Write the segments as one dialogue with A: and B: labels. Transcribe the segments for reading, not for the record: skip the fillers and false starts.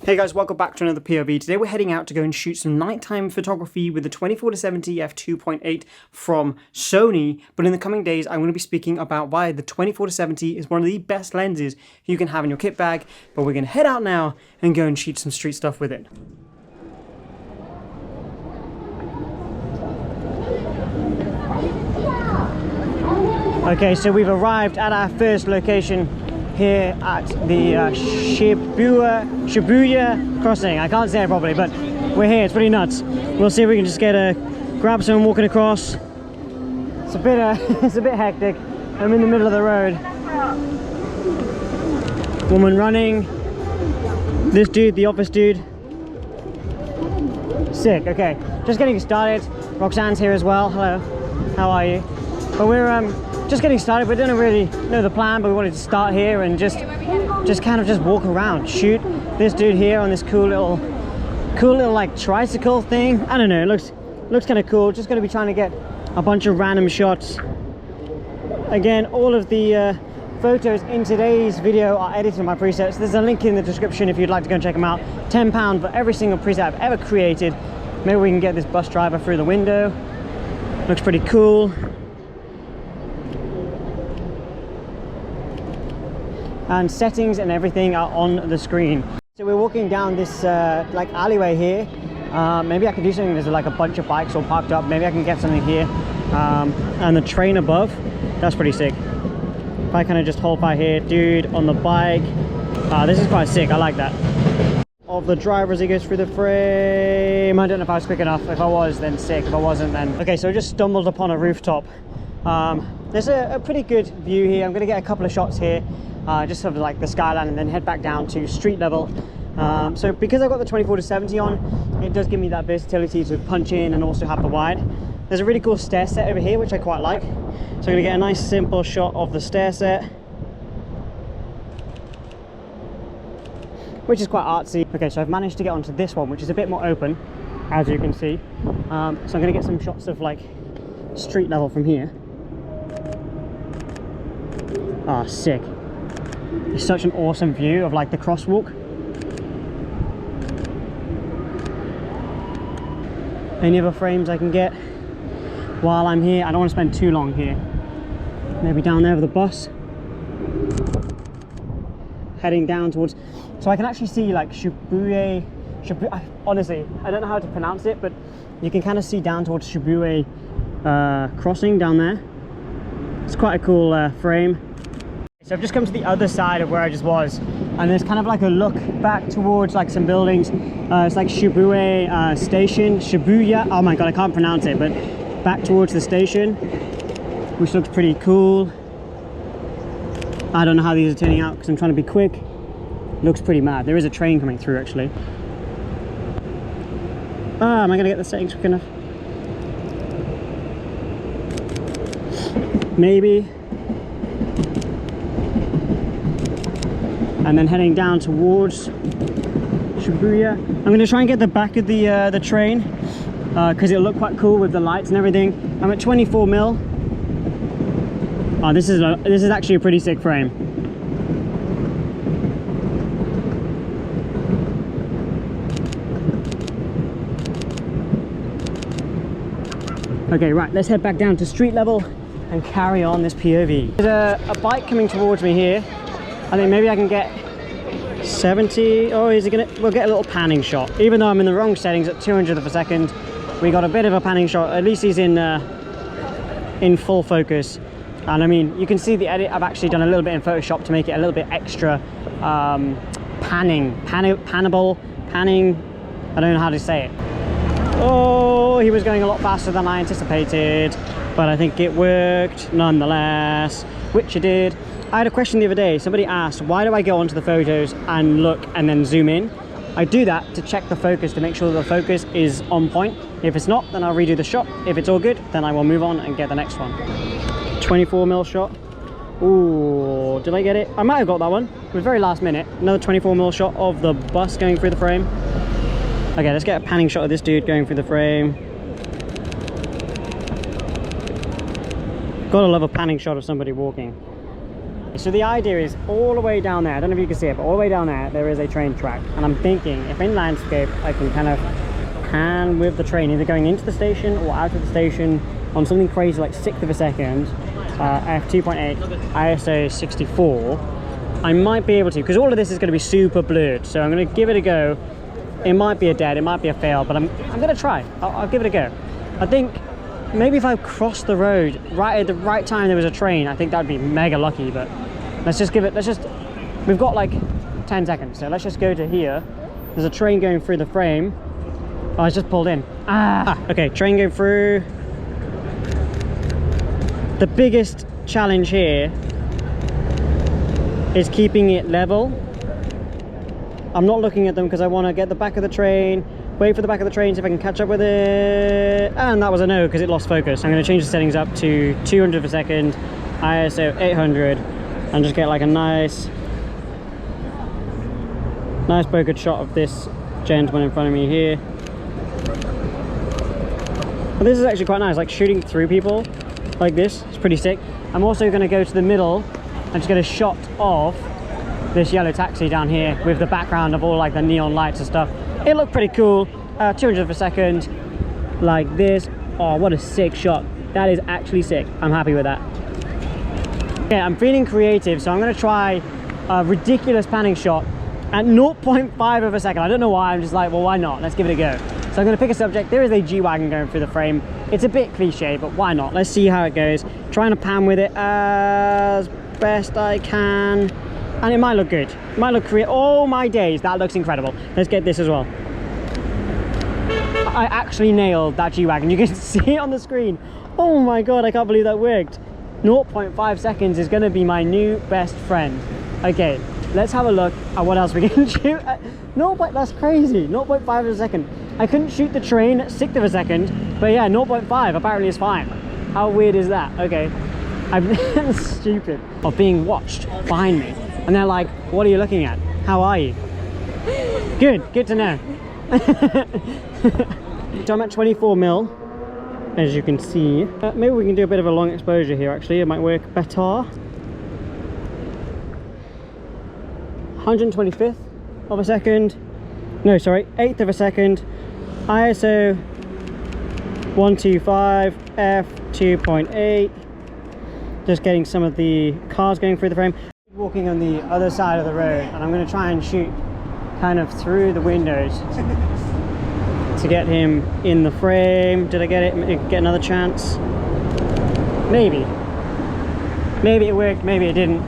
A: Hey guys, welcome back to another POV. Today we're heading out to go and shoot some nighttime photography with the 24-70 f2.8 from Sony. But in the coming days, I'm going to be speaking about why the 24-70 is one of the best lenses you can have in your kit bag. But we're going to head out now and go and shoot some street stuff with it. Okay, so we've arrived at our first location here at the Shibuya crossing. I can't say it properly, but we're here. It's pretty nuts. We'll see if we can just grab someone walking across. It's a bit it's a bit hectic. I'm in the middle of the road. Woman running. This dude, the office dude. Sick. Okay, just getting started. Roxanne's here as well. Hello. How are you? But we're just getting started. We don't really know the plan, but we wanted to start here and just kind of walk around, shoot this dude here on this cool little like tricycle thing. I don't know, it looks kind of cool. Just going to be trying to get a bunch of random shots. Again, all of the photos in today's video are edited in my presets. There's a link in the description if you'd like to go and check them out. £10 for every single preset I've ever created. Maybe we can get this bus driver through the window. Looks pretty cool. And settings and everything are on the screen. So we're walking down this like alleyway here. Maybe I could do something. There's like a bunch of bikes all parked up. Maybe I can get something here. And the train above, that's pretty sick. If I kind of just hold fire here, dude on the bike. This is quite sick. I like that. Of the driver as he goes through the frame. I don't know if I was quick enough. If I was, then sick. If I wasn't, then okay. So I just stumbled upon a rooftop. There's a pretty good view here. I'm gonna get a couple of shots here. Just sort of like the skyline, and then head back down to street level. So because I've got the 24-70 on, it does give me that versatility to punch in and also have the wide. There's a really cool stair set over here, which I quite like. So I'm gonna get a nice simple shot of the stair set, which is quite artsy. Okay, so I've managed to get onto this one, which is a bit more open, as you can see. So I'm gonna get some shots of like street level from here. Ah, sick. It's such an awesome view of like the crosswalk. Any other frames I can get while I'm here? I don't want to spend too long here. Maybe down there with the bus. Heading down towards, so I can actually see like Shibuya. Honestly, I don't know how to pronounce it, but you can kind of see down towards Shibuya crossing down there. It's quite a cool frame. So I've just come to the other side of where I just was, and there's kind of like a look back towards like some buildings. It's like Shibuya station, Shibuya, oh my god, I can't pronounce it, but back towards the station, which looks pretty cool. I don't know how these are turning out because I'm trying to be quick. Looks pretty mad. There is a train coming through actually. Am I gonna get the settings quick enough? Maybe. And then heading down towards Shibuya. I'm going to try and get the back of the train because it'll look quite cool with the lights and everything. I'm at 24mm. Oh, this is actually a pretty sick frame. Okay, right, let's head back down to street level and carry on this POV. There's a bike coming towards me here. I think maybe I can get 70. Oh, is he gonna? We'll get a little panning shot. Even though I'm in the wrong settings at 200th of a second, we got a bit of a panning shot. At least he's in full focus. And I mean, you can see the edit. I've actually done a little bit in Photoshop to make it a little bit extra panning. I don't know how to say it. Oh, he was going a lot faster than I anticipated, but I think it worked nonetheless, which it did. I had a question the other day. Somebody asked, why do I go onto the photos and look and then zoom in? I do that to check the focus, to make sure that the focus is on point. If it's not, then I'll redo the shot. If it's all good, then I will move on and get the next one. 24mm shot. Ooh, did I get it? I might have got that one. It was very last minute. Another 24mm shot of the bus going through the frame. Okay, let's get a panning shot of this dude going through the frame. Gotta love a panning shot of somebody walking. So the idea is all the way down there, I don't know if you can see it, but all the way down there is a train track. And I'm thinking if in landscape I can kind of pan with the train, either going into the station or out of the station on something crazy like 1/6 of a second, F2.8 ISO 64, I might be able to, because all of this is going to be super blurred. So I'm going to give it a go. It might be a dead, it might be a fail, but I'm going to try. I'll give it a go. I think maybe if I crossed the road right at the right time there was a train, I think that would be mega lucky. But let's just give it, we've got like 10 seconds, so let's just go to here. There's a train going through the frame. Oh, it's just pulled in. Okay, train going through. The biggest challenge here is keeping it level. I'm not looking at them because I want to get the back of the train, wait for the back of the train, see if I can catch up with it. And that was a no because it lost focus. I'm going to change the settings up to 200 per second, ISO 800, and just get like a nice bokeh shot of this gentleman in front of me here. But this is actually quite nice, like shooting through people like this. It's pretty sick. I'm also going to go to the middle and just get a shot of this yellow taxi down here with the background of all like the neon lights and stuff. It looked pretty cool. 200 per second like this. Oh, what a sick shot. That is actually sick. I'm happy with that. Yeah, I'm feeling creative, so I'm going to try a ridiculous panning shot at 0.5 of a second. I don't know why. I'm just like, well, why not? Let's give it a go. So I'm going to pick a subject. There is a G-Wagon going through the frame. It's a bit cliche, but why not? Let's see how it goes. Trying to pan with it as best I can. And it might look good. It might look creative. Oh my days, that looks incredible. Let's get this as well. I actually nailed that G-Wagon. You can see it on the screen. Oh my God, I can't believe that worked. 0.5 seconds is going to be my new best friend. Okay, let's have a look at what else we can shoot. That's crazy. 0.5 of a second. I couldn't shoot the train at 1/6 of a second, but yeah, 0.5 apparently is fine. How weird is that? Okay, I'm stupid. Of being watched behind me, and they're like, "What are you looking at? How are you?" Good to know. So I'm at 24mm, as you can see. Maybe we can do a bit of a long exposure here. Actually, it might work better. 125th of a second. No, sorry, 1/8 of a second. ISO 125 f2.8. Just getting some of the cars going through the frame. Walking on the other side of the road, and I'm going to try and shoot kind of through the windows to get him in the frame. Did I get it? Get another chance? Maybe it worked, maybe it didn't.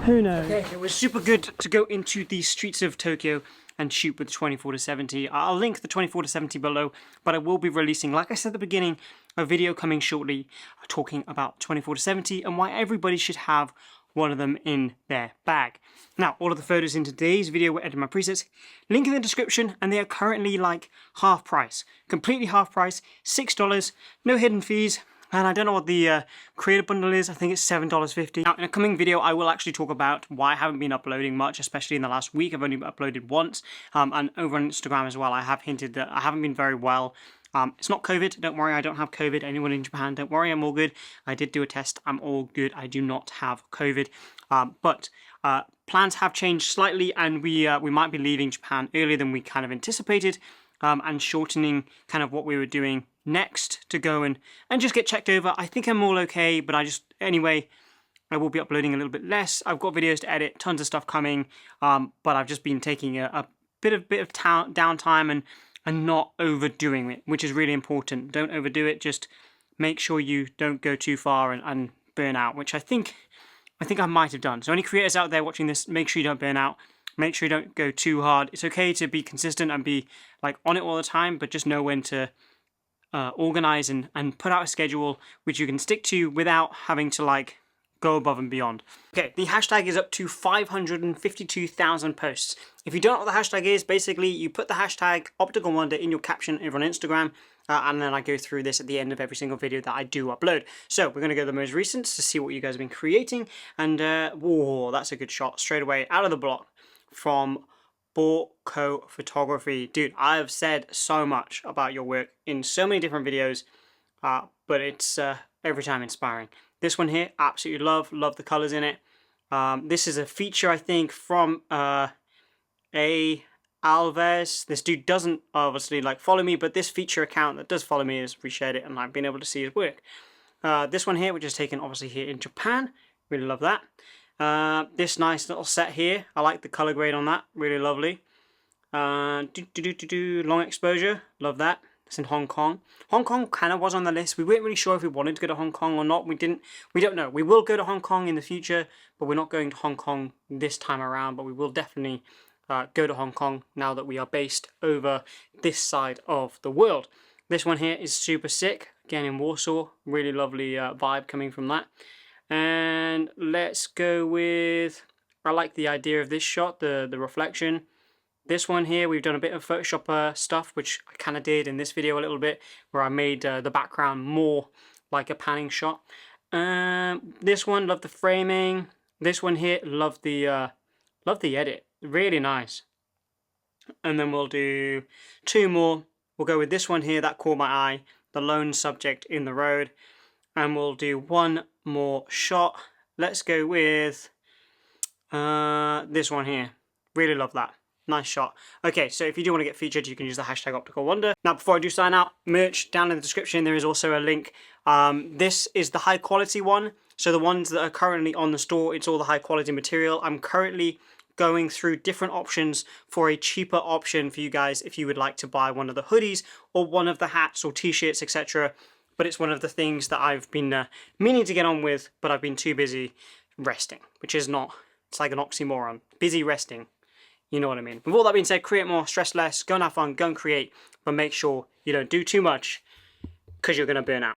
A: Who knows? Okay, it was super good to go into the streets of Tokyo and shoot with the 24-70. I'll link the 24-70 below, but I will be releasing, like I said at the beginning, a video coming shortly talking about 24-70 and why everybody should have one of them in their bag. Now, all of the photos in today's video were edited in my presets. Link in the description, and they are currently like half price. Completely half price, $6, no hidden fees. And I don't know what the creator bundle is. I think it's $7.50. Now, in a coming video, I will actually talk about why I haven't been uploading much, especially in the last week. I've only uploaded once. And over on Instagram as well, I have hinted that I haven't been very well. It's not COVID. Don't worry, I don't have COVID. Anyone in Japan, don't worry, I'm all good. I did do a test. I'm all good. I do not have COVID. But plans have changed slightly, and we might be leaving Japan earlier than we kind of anticipated. And shortening kind of what we were doing next to go and just get checked over. I think I'm all okay, but anyway, I will be uploading a little bit less. I've got videos to edit, tons of stuff coming, but I've just been taking a bit of downtime and not overdoing it, which is really important. Don't overdo it. Just make sure you don't go too far and burn out, which I think I might have done. So any creators out there watching this, make sure you don't burn out. Make sure you don't go too hard. It's okay to be consistent and be like on it all the time, but just know when to organize and put out a schedule which you can stick to without having to like go above and beyond. Okay, the hashtag is up to 552,000 posts. If you don't know what the hashtag is, basically you put the hashtag OPTICALWANDER in your caption over on Instagram, and then I go through this at the end of every single video that I do upload. So we're going to go to the most recent to see what you guys have been creating, and whoa, that's a good shot straight away out of the block from Bokeh Photography. Dude, I have said so much about your work in so many different videos, but it's every time inspiring. This one here, absolutely love the colors in it. This is a feature, I think, from A. Alves. This dude doesn't obviously like follow me, but this feature account that does follow me has reshared it, and I've been able to see his work. This one here, which is taken obviously here in Japan, really love that. This nice little set here, I like the color grade on that, really lovely. Long exposure, love that. It's in Hong Kong. Hong Kong kind of was on the list. We weren't really sure if we wanted to go to Hong Kong or not. We don't know. We will go to Hong Kong in the future, but we're not going to Hong Kong this time around. But we will definitely go to Hong Kong now that we are based over this side of the world. This one here is super sick. Again in Warsaw. Really lovely vibe coming from that. And let's go with, I like the idea of this shot, the reflection. This one here, we've done a bit of Photoshop stuff, which I kind of did in this video a little bit, where I made the background more like a panning shot. This one, love the framing. This one here, love the edit. Really nice. And then we'll do two more. We'll go with this one here, that caught my eye, the lone subject in the road. And we'll do one more shot. Let's go with this one here. Really love that. Nice shot. Okay, so if you do want to get featured, you can use the hashtag OpticalWonder. Now, before I do sign out, merch down in the description, there is also a link. This is the high quality one. So the ones that are currently on the store, it's all the high quality material. I'm currently going through different options for a cheaper option for you guys if you would like to buy one of the hoodies or one of the hats or t-shirts, etc. But it's one of the things that I've been meaning to get on with, but I've been too busy resting, which is not, it's like an oxymoron. Busy resting. You know what I mean. With all that being said, create more, stress less, go and have fun, go and create, but make sure you don't do too much because you're going to burn out.